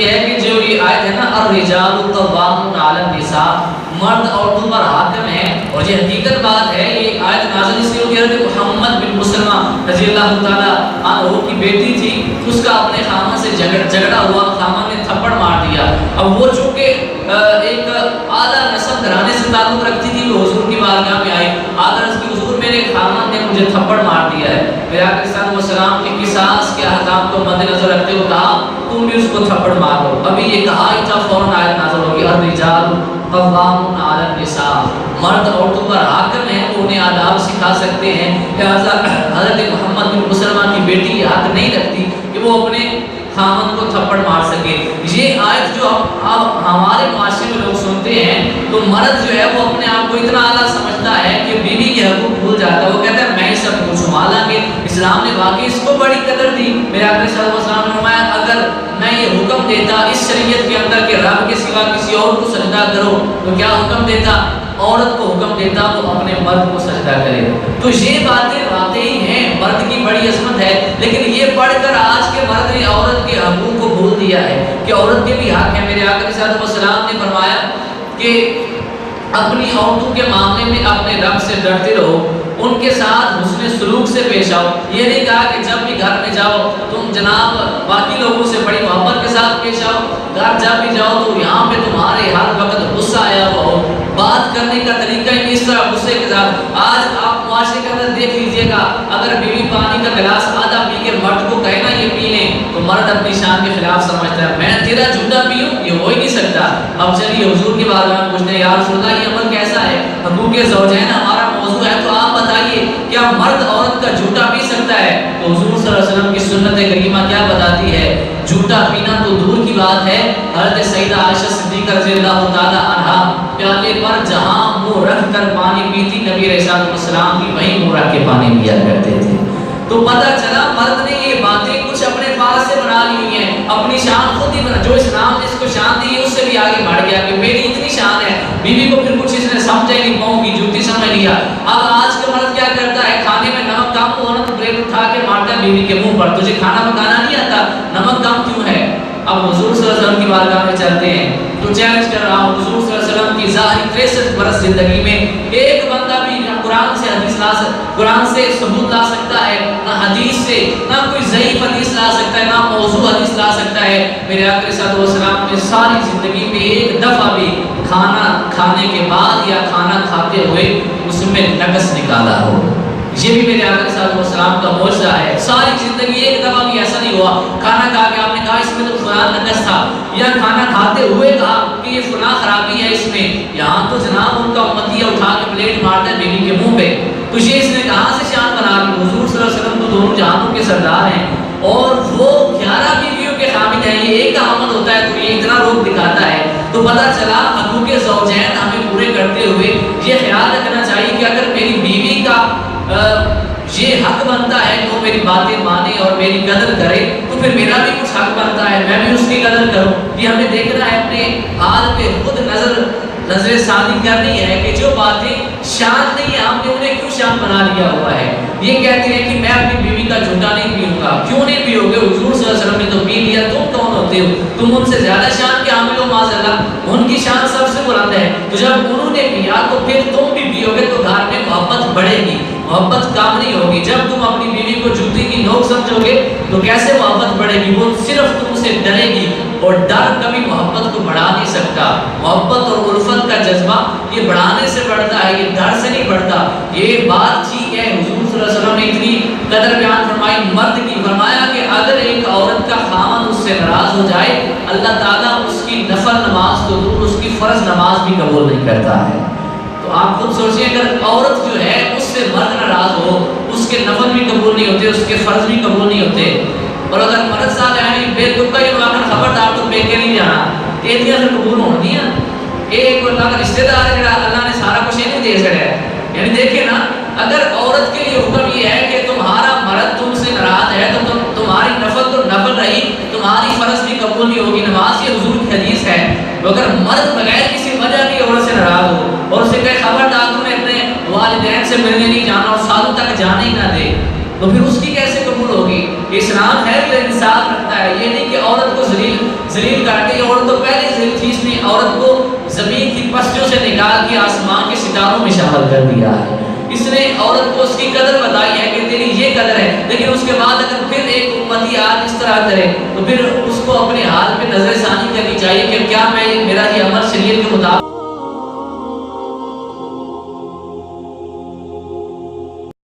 ہے کہ جو یہ آیت ہے نا الرجال قوامون علی النساء، مرد عورتوں پر حاکم ہے، اور یہ حقیقت بات ہے. یہ آیت نازل اس لیے ہوئی ہے کہ محمد بن مسلمہ رضی اللہ تعالی عنہ کی بیٹی تھی، اس کا اپنے خامن سے جھگڑا ہوا، خامن نے تھپڑ مار دیا. اب وہ چونکہ ایک اعلیٰ نسب گھرانے سے تعلق رکھتی تھی، وہ حضور کی بارگاہ میں آئی، آگر اس کی حضور میرے خامن نے مجھے تھپڑ مار دیا ہے. پھر آقا صلی اللہ علیہ وسلم کے قصاص کے احکام کو مد نظر رکھتے ہوئے کہا تم بھی اس کو تھپڑ مار دو. ابھی یہ کہا ہی تھا فوراً آیت نازل ہوگی الرجال قوامون علی النساء، مرد عورتوں پر حاکم ہیں، وہ انہیں آداب سکھا سکتے ہیں. لہذا حضرت محمد بن مسلمہ کی بیٹی یہ حق نہیں رکھتی کہ وہ اپنے خامن کو تھپڑ مار سکے. یہ آیت جو اب ہمارے معاشرے میں لوگ سنتے ہیں تو مرد جو ہے وہ اپنے آپ کو اتنا اعلیٰ سمجھتا ہے کہ بیوی کے حقوق بھول جاتا ہے. وہ کہتا ہے میں ہی سب کچھ سنبھالا گے. اسلام نے واقعی اس کو بڑی قدر دی. میرے آقا صلی اللہ علیہ وسلم نے فرمایا اگر میں یہ حکم دیتا اس شریعت کے اندر کہ رب کے سوا کسی اور کو سجدہ کرو تو کیا حکم دیتا؟ عورت کو حکم دیتا وہ اپنے مرد کو سجدہ کرے. تو یہ باتیں واقعی ہیں، مرد کی بڑی عظمت ہے، لیکن یہ پڑھ کر آج کے مرد نے عورت کے حقوق کو بھول دیا ہے کہ عورت کے بھی حق ہے. میرے آقا صلی اللہ علیہ وسلم نے فرمایا کہ اپنی عورتوں کے معاملے میں اپنے رب سے ڈرتے رہو، ان کے ساتھ حسن سلوک سے پیش آؤ. یہ نہیں کہا کہ جب بھی گھر میں جاؤ تم جناب باقی لوگوں سے بڑی محبت کے ساتھ پیش آؤ، گھر جب بھی جاؤ تو یہاں پہ تمہارے ہر وقت غصہ آیا ہوا ہو. بات کرنے کا طریقہ ہی اس طرح غصے کے ساتھ. آج آپ معاشرے کے اندر دیکھ لیجئے گا، اگر بیوی پانی کا گلاس آدھا پی کے مرد کو کہے نا یہ پی لیں تو مرد اپنی شان کے خلاف سمجھتا ہے میں تیرا جھوٹا پیوں، یہ ہو ہی نہیں سکتا. اب چلیے حضور کی بارگاہ میں پوچھتے ہیں یا رسول اللہ یہ عمل کیسا ہے؟ حقوق زوجین ہمارا موضوع ہے تو آپ بتائیے کیا مرد عورت کا جھوٹا پی سکتا ہے؟ تو حضور صلی اللہ علیہ وسلم کی سنت کریمہ کیا بتاتی ہے؟ جھوٹا پینا تو دور کی بات ہے، حضرت سیدہ عائشہ صدیقہ رضی اللہ تعالی عنہا پیالے پر جہاں منہ رکھ کر پانی پیتی نبی علیہ السلام بھی وہیں منہ رکھ کے پانی پیا کرتے تھے. تو پتہ چلا مرد نے یہ باتیں کچھ اپنے پاس سے بنا لی ہیں، اپنی شان خود ہی بنا. جو اسلام نے اس کو شان دی ہے اس سے بھی آگے بڑھ گیا کہ میری اتنی شان ہے. بیوی کو پھر کچھ اس نے سمجھا نہیں، پاؤں کی جوتی سمجھ لیا. اب آج کا مرد کیا کرتا ہے؟ کھانے میں نمک کم ہو نا تو پلیٹ اٹھا کے مارتا ہے بیوی کے منہ پر، تجھے کھانا پکانا نہیں آتا، نمک کم کیوں ہے؟ اب حضور صلی اللہ علیہ وسلم کی بارگاہ میں چلتے ہیں تو چیلنج کر رہا ہوں، حضور صلی اللہ علیہ وسلم کی ظاہری 63 برس زندگی میں ایک بندہ بھی نہ قرآن سے حدیث لا سکتا، قرآن سے ثبوت لا سکتا ہے، نہ حدیث سے، نہ کوئی ضعیف حدیث لا سکتا ہے، نہ موضوع حدیث لا سکتا ہے. میرے آقا صلی اللہ علیہ وسلم نے ساری زندگی میں ایک دفعہ بھی کھانا کھانے کے بعد یا کھانا کھاتے ہوئے اس میں نقص نکالا ہو. یہ بھی میرے آقا صلی اللہ علیہ وسلم کا معجزہ ہے. ساری زندگی ایک دفعہ بھی ایسا نہیں ہوا کھانا کھا کے آپ نے کہا اس میں تو فلاں نقص تھا، یا کھانا کھاتے ہوئے کہا کہ یہ فلاں خرابی ہے اس میں. یہاں تو جناب ان کا امتیہ اٹھا کے پلیٹ مارتا ہے بیوی کے منہ پہ. تو یہ اس نے کہاں سے شان بنا لی؟ حضور صلی اللہ علیہ وسلم تو دونوں جہانوں کے سردار ہیں اور وہ 11 بیویوں کے حامل ہیں. یہ ایک کا حامل ہوتا ہے تو یہ اتنا روپ دکھاتا ہے. تو پتہ چلا حقوق زوجین ہمیں پورے کرتے ہوئے یہ خیال رکھنا چاہیے کہ اگر میری بیوی کا یہ حق بنتا ہے کہ وہ میری باتیں مانے اور میری قدر کرے تو پھر میرا بھی کچھ حق بنتا ہے میں بھی اس کی قدر کروں. یہ ہمیں دیکھنا ہے، اپنے حال پہ خود نظر ثانی کرنی ہے کہ جو باتیں شان نہیں ہے ہم نے انہیں کیوں شان بنا لیا ہوا ہے. یہ کہتے ہیں کہ میں اپنی بیوی کا جھوٹا نہیں پیوں گا. کیوں نہیں پیو گے؟ حضور صلی اللہ علیہ وسلم نے تو پی لیا. تم کون ہوتے ہو؟ تم ان سے زیادہ شان کے حامل ہو معاذ اللہ. ان کی شان سب سے بلند ہے. تو جب انہوں نے پیا تو پھر تم بھی پیو گے تو گھر میں محبت بڑھے گی، محبت کام نہیں ہوگی. جب تم اپنی بیوی کو جوتی کی نوک سمجھو گے تو کیسے محبت بڑھے گی؟ وہ صرف تم سے ڈرے گی اور ڈر کبھی محبت کو بڑھا نہیں سکتا. محبت اور الفت کا جذبہ یہ بڑھانے سے بڑھتا ہے، یہ ڈر سے نہیں بڑھتا. یہ بات ٹھیک ہے، حضور صلی اللہ علیہ وسلم نے اتنی قدر بیان فرمائی مرد کی. فرمایا کہ اگر ایک عورت کا خامن اس سے ناراض ہو جائے اللہ تعالیٰ اس کی نفل نماز تو دور اس کی فرض نماز بھی قبول نہیں کرتا ہے. تو آپ خود سوچیں اگر عورت جو ہے اس سے مرد ناراض ہو اس کے نفل بھی قبول نہیں ہوتے، اس کے فرض بھی قبول نہیں ہوتے. اور اگر مرد صاحب یعنی بے تکا یہ بلا کر خبردار تو بے کے نہیں جانا یہ دیا پھر قبول ہونی ہے. ایک اللہ کا رشتہ دار ہے جڑا اللہ نے سارا کچھ نہیں دے سکتا ہے. یعنی دیکھیں نا اگر عورت کے لیے حکم یہ ہے کہ تمہارا مرد تم سے ناراض ہے تو تمہاری نفل تو نفل رہی، تمہاری فرض بھی قبول نہیں ہوگی نماز. یہ حضور کی حدیث ہے. اگر مرد بغیر کسی وجہ کی عورت سے ناراض ہو اور اسے کہے خبردار تم نے اپنے والدین سے ملنے نہیں جانا اور سالوں تک جانے ہی نہ دے تو پھر اس کی کیسے قبول ہوگی؟ اسلام ہے کہ انصاف رکھتا ہے. یہ نہیں کہ عورت کو ذلیل کر دی. عورت تو پہلے ذلیل تھی, اس نے عورت کو زمین کی پستیوں سے نکال کے آسمان کے ستاروں میں شامل کر دیا ہے. اس نے عورت کو اس کی قدر بتائی ہے کہ تیری یہ قدر ہے. لیکن اس کے بعد اگر پھر ایک امتی آج اس طرح کرے تو پھر اس کو اپنے حال پہ نظر ثانی کرنی چاہیے کہ کیا میں میرا یہ عمل شریعت کے